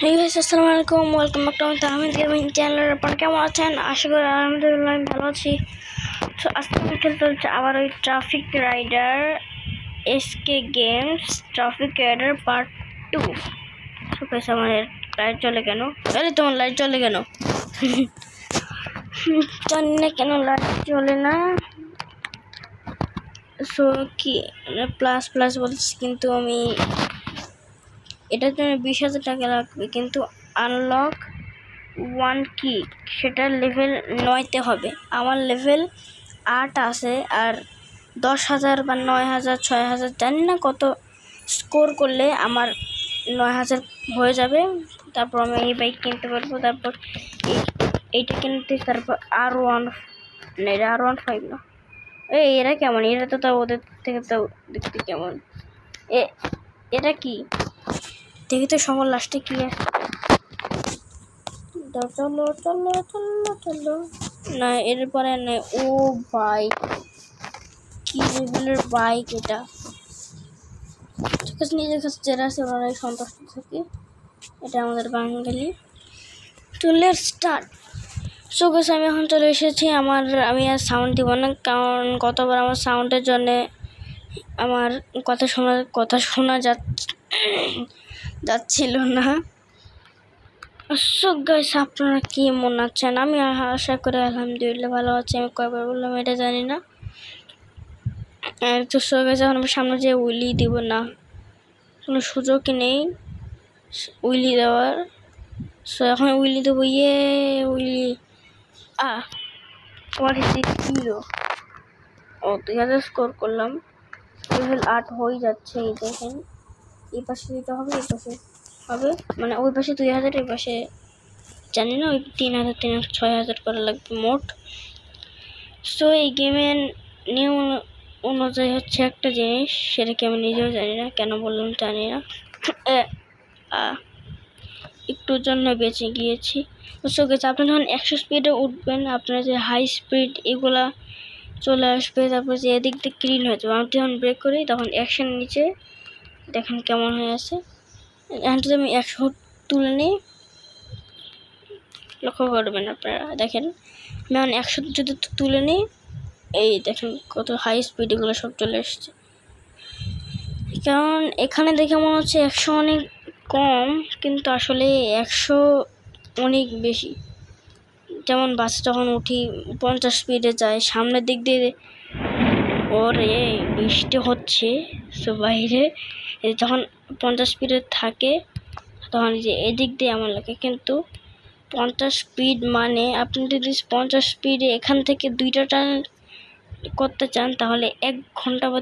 Hey guys, আসসালামু আলাইকুম, welcome back to Tahmid gaming channel. আপনারা কেমন আছেন? আশা করি আলহামদুলিল্লাহ আমি ভালো আছি। তো আজকে আমি খেলতে হচ্ছে আবার ওই traffic rider SK games traffic rider part 2। তো গাইস আমার লাইট চলে কেন? আরে তোমার লাইট চলে কেন? জানি না কেন লাইট চলে না। সো কি প্লাস প্লাস বলছি, কিন্তু আমি এটার জন্য 20,000 টাকা লাগবে, কিন্তু আনলক 1 কি সেটা লেভেল 9তে হবে। আমার লেভেল 8 আছে, আর 10,000 বা 9,000 6,000 জানি না কত স্কোর করলে আমার 9,000 হয়ে যাবে। তারপর আমি এই বাইক কিনতে পারবো। তারপর এইটা কিনতে, তারপর R1 না, এটা R15 না। এরা কেমন? এরা তো তাও ওদের থেকে তো দেখতে কেমন। এটা কি দেখি তো সবার লাস্টে কি আছে। চলো চলো চলো চলো না, এরপরে নেই। ও বাইক, কি লেভেলের বাইক এটা! ঠিক আছে, নিজের কাছে যেটা আছে ওরাই সন্তুষ্ট থাকি। এটা আমাদের বাঙালি। তো লেটস স্টার্ট। সো গাইস, আমি এখন চলে এসেছি। আমি আর সাউন্ড দিব না, কারণ গতবার আমার সাউন্ডের জন্য আমার কথা শোনা যাচ্ছিল না। সো গাইস, আপনারা কি মনে আছেন? আমি আশা করি আলহামদুলিল্লাহ ভালো আছি। আমি কয়বার বললাম এটা জানি না। তো সো গাইস, এখন আমি সামনে যে উইলি দিব না, কোনো সুযোগই নেই উইলি দেওয়ার। সো এখন উইলি দেবো। Wheelie what is it? 0। ও 2000 স্কোর করলাম। লেভেল 8 হয়ে যাচ্ছে। এই দেখেন, এই পাশে দিতে হবে, এই পাশে হবে, মানে ওই পাশে 2000, এই পাশে জানি না, ওই 3,000 3,000 6,000 করা লাগবে মোট। সো এই গেমের নিয়ম অনুযায়ী হচ্ছে একটা জিনিস, সেটা কি আমি নিজেও জানি না, কেন বললাম জানি না। একটুর জন্য বেঁচে গিয়েছি। সো গেছে, আপনি যখন 100 স্পিডে উঠবেন, আপনার যে হাই স্পিড এগুলা চলে আসবে। তারপর যে এদিক দিয়ে ক্লিন হয়ে যাবে। আমি যখন ব্রেক করি তখন অ্যাকশন নিচে দেখেন কেমন হয়ে আছে। এখন যদি আমি 100 তুলে নিই, লক্ষ্য করবেন আপনারা, দেখেন আমি এখন 100 যদি তুলে নিই, এই দেখেন কত হাই স্পিড এগুলো সব চলে এসছে। কারণ এখানে দেখে মনে হচ্ছে 100 অনেক কম, কিন্তু আসলে 100 অনেক বেশি। যেমন বাসে যখন উঠি 50 স্পিডে যায়, সামনের দিক দিয়ে ওরে বৃষ্টি হচ্ছে, সো বাইরে যখন 50 স্পিডে থাকে তখন যে এদিক দিয়ে এমন লাগে। কিন্তু 50 স্পিড মানে আপনি যদি 50 স্পিডে এখান থেকে 2টা টার্ন করতে চান, তাহলে 1 ঘন্টা বা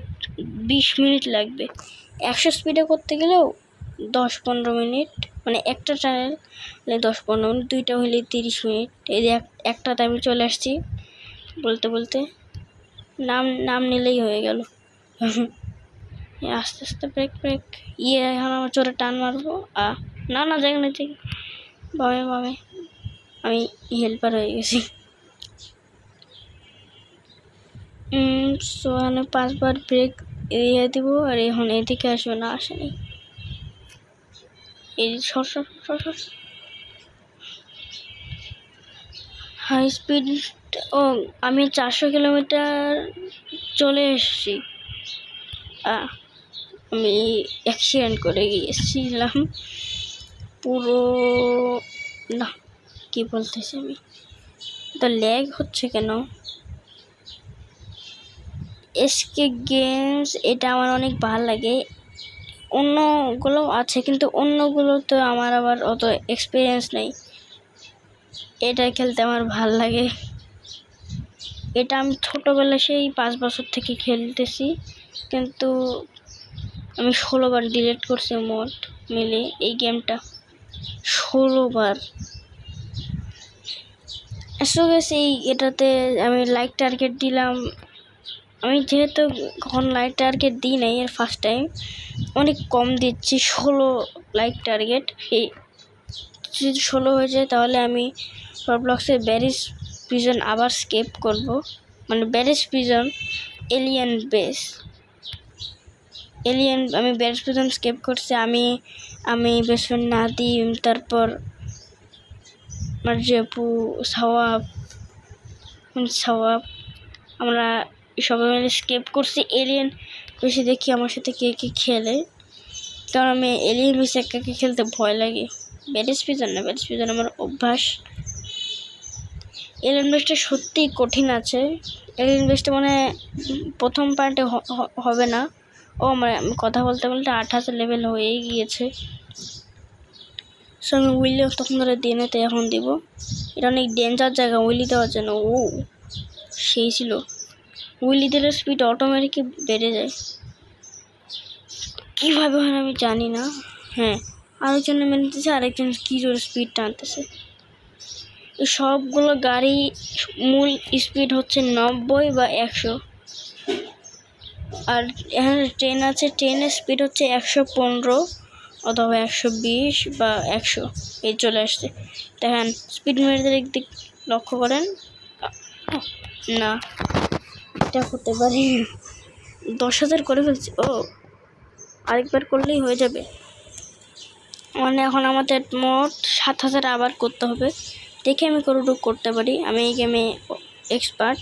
20 মিনিট লাগবে। 100 স্পিডে করতে গেলেও 10-15 মিনিট, মানে একটা টার্নের 10-15 মিনিট, 2টা হলে 30 মিনিট। এই যে একটাতে আমি চলে আসছি বলতে বলতে, নাম নিলেই হয়ে গেল। আস্তে আস্তে ব্রেক এখন আমার চোরে টান মারবো। না যাই না, ঠিক বামে আমি হেল্পার হয়ে গেছি। সো এখানে 5 বার ব্রেক দিয়ে দিব, আর এখন এদিকে আসবে না, আসেনি। এই সর হাই স্পিড। আমি 400 কিলোমিটার চলে এসেছি। আমি অ্যাক্সিডেন্ট করে গিয়েছিলাম পুরো। না, কি বলতেছি আমি, তো ল্যাগ হচ্ছে কেন? এসকে গেমস এটা আমার অনেক ভালো লাগে। অন্যগুলো আছে, কিন্তু অন্যগুলো তো আমার আবার অত এক্সপিরিয়েন্স নেই। এটা খেলতে আমার ভাল লাগে। এটা আমি ছোটোবেলা সেই 5 বছর থেকে খেলতেছি, কিন্তু আমি 16 বার ডিলিট করছি মোট মিলে এই গেমটা, 16 বার। আসলে এটাতে আমি লাইক টার্গেট দিলাম। আমি যেহেতু কখন লাইক টার্গেট দিই নাই, এর ফার্স্ট টাইম অনেক কম দিচ্ছি, 16 লাইক টার্গেট। এই যদি 16 হয়ে যায়, তাহলে আমি রবলক্সের ব্যারিজ প্রিজন আবার স্কেপ করব, মানে ব্যারিজ প্রিজন আমি ব্যারিজ প্রিজন স্কেপ করছি। আমি আমি বেস্ট ফ্রেন্ড নাদিম, তারপর আমার জেপু, সওয়াব, আমরা সবাই মিলে স্কেপ করছি। এলিয়েন বেশি দেখি আমার সাথে কে কে খেলে, কারণ আমি এলিয়েন বেশি একাকে খেলতে ভয় লাগে। ব্যাটিস পিজন না, ব্যাটিস পিজন আমার অভ্যাস। এলিয়েন বেসটা সত্যিই কঠিন আছে। এলিয়েন বেসটা মানে প্রথম পার্টে হবে না। আমি কথা বলতে বলতে 8000 লেভেল হয়েই গিয়েছে। সো আমি উইলি তখন ধরে দিয়ে নিতে এখন দিব। এটা অনেক ডেঞ্জার জায়গা উইলি দেওয়ার জন্য। সেই ছিল। উইলি দিলে স্পিড অটোমেটিকই বেড়ে যায়, কীভাবে হয় আমি জানি না। হ্যাঁ, আরেকজন মেনে নিতেছে, আরেকজন কি জোরে স্পিড টানতেছে। সবগুলো গাড়ি মূল স্পিড হচ্ছে 90 বা 100, আর এখানে ট্রেন আছে, ট্রেনের স্পিড হচ্ছে 115 অথবা 120 বা 100 এই চলে আসছে। দেখেন স্পিড মিটারের দিক লক্ষ্য করেন। না, এটা করতে পারি 10,000 করে ফেলছি। আরেকবার করলেই হয়ে যাবে। মানে এখন আমাদের মোট 7,000 আবার করতে হবে। দেখে আমি কতটুকু করতে পারি। আমি এই গেমে এক্সপার্ট।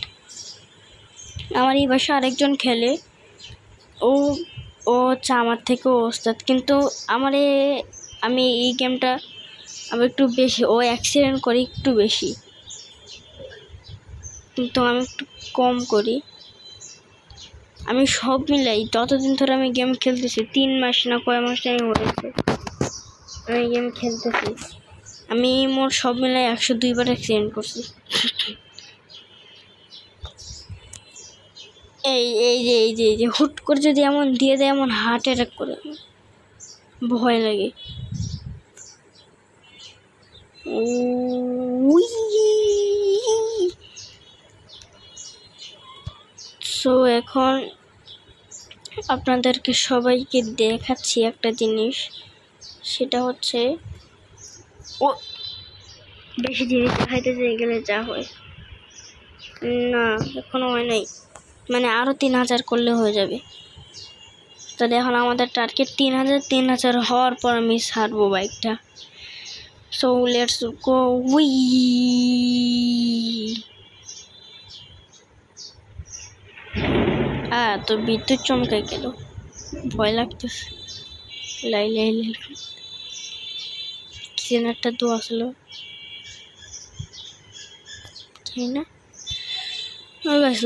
আমার এই বাসায় আরেকজন খেলে, ও হচ্ছে আমার থেকেও ওস্তাদ, কিন্তু আমি এই গেমটা আমি একটু বেশি, ও অ্যাক্সিডেন্ট করি একটু বেশি, কিন্তু আমি একটু কম করি। আমি সব মিলাই যতদিন ধরে আমি গেম খেলতেছি, 3 মাস না কয় মাস টাইম হয়েছে আমি গেম খেলতেছি, আমি মোট সব মিলাই 102 বার অ্যাক্সিডেন্ট করছি। এই যে হুট করে যদি এমন দিয়ে দেয়, এমন হার্ট অ্যাটাক করে, ভয় লাগে। সো এখন আপনাদেরকে সবাইকে দেখাচ্ছি একটা জিনিস, সেটা হচ্ছে বেশি জিনিস দেখাইতে গেলে যা হয় না, এখনো হয় নাই, মানে আরও 3000 করলে হয়ে যাবে। তাহলে এখন আমাদের টার্গেট 3000 হওয়ার পর আমি ছাড়বো বাইকটা। So let's go. তো বিদ্যুৎ চমকাই গেল, ভয় লাগতেছে। লাই কি একটা দোয়া ছিল, তাই না?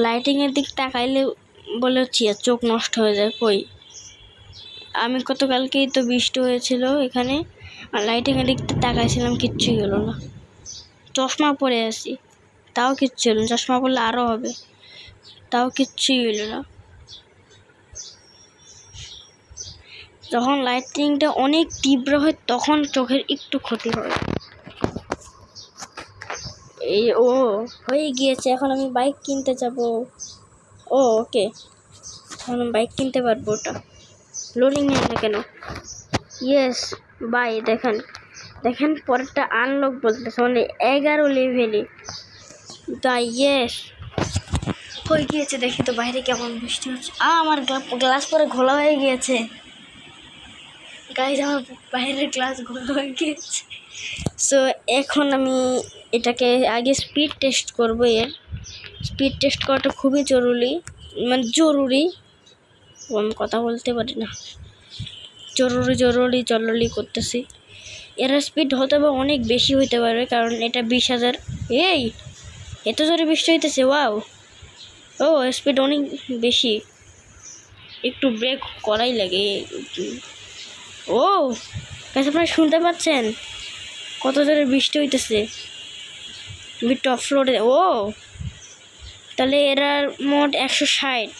লাইটিং এর দিক তাকাইলে বলে চোখ নষ্ট হয়ে যায়। কই, আমি গতকালকেই তো বৃষ্টি হয়েছিল এখানে, আর লাইটিং এর দিকটা তাকাইছিলাম, কিচ্ছুই হলো না। চশমা পরে আছি, তাও কিচ্ছু হলো না। চশমা পরলে আরও হবে, তাও কিচ্ছুই হলো না। যখন লাইটিংটা অনেক তীব্র হয় তখন চোখের একটু ক্ষতি হয়। হয়ে গিয়েছে। এখন আমি বাইক কিনতে যাব। ওকে, এখন আমি বাইক কিনতে পারবো। ওটা লোডিং নেই না কেন? Yes bye. দেখেন পরেরটা আনলক বলতেছে, মানে 11 লেভেলে। তাই ইয়েস হয়ে গিয়েছে। দেখি তো বাইরে কেমন বৃষ্টি হচ্ছে। আমার গ্লাস পরে ঘোলা হয়ে গিয়েছে গাইজ, আমার বাইরের গ্লাস ঘোলা হয়ে গিয়েছে। সো এখন আমি এটাকে আগে স্পিড টেস্ট করব। এর স্পিড টেস্ট করাটা খুবই জরুরি, মানে জরুরি। আমি কথা বলতে পারি না, জরুরি করতেছি। এর স্পিড হতে পারে অনেক বেশি হইতে পারবে, কারণ এটা 20,000। এত জোরে বৃষ্টি হইতেছে। স্পিড অনেক বেশি, একটু ব্রেক করাই লাগে। আপনারা শুনতে পাচ্ছেন কত জোরে বৃষ্টি হইতেছে টপ ফ্লোরে। তাহলে এরা মোট 160,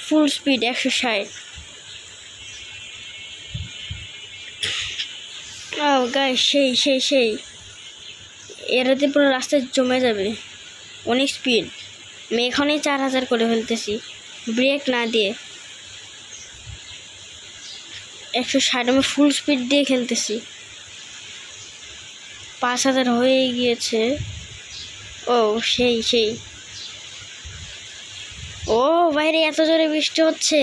ফুল স্পিড 160। গাইস সেই এরাতে পুরো রাস্তায় জমে যাবে, অনেক স্পিড। আমি এখনই 4000 করে ফেলতেছি ব্রেক না দিয়ে। 160 আমি ফুল স্পিড দিয়ে খেলতেছি। 5000 হয়ে গিয়েছে। সেই বাইরে এত জোরে বৃষ্টি হচ্ছে।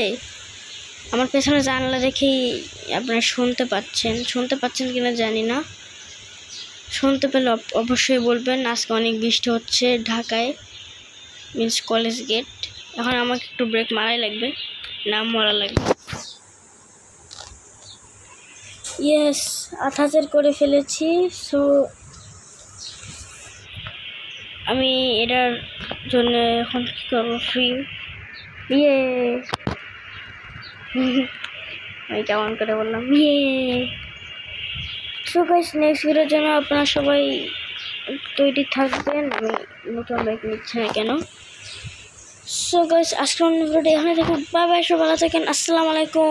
আমার পেছনে জানলা দেখেই আপনারা শুনতে পাচ্ছেন কিনা জানি না। শুনতে পেলে অবশ্যই বলবেন। আজকে অনেক বৃষ্টি হচ্ছে ঢাকায়, মিন্স কলেজ গেট। এখন আমাকে একটু ব্রেক মারাই লাগবে, না মরা লাগবে। ইয়েস, ৮,০০০ করে ফেলেছি। সো আমি এটার জন্য এখন কী করবো? ফ্রি আমি কেমন করে বললাম সো গাইস, নেক্সট ভিডিওর জন্য আপনারা সবাই তৈরি থাকবেন। আমি নতুন বাইক নিচ্ছি না কেন। সো গাইস, আজকের ভিডিওটি এখানে দেখুন। বাই বাই, সবাই ভালো থাকেন। আসসালামু আলাইকুম।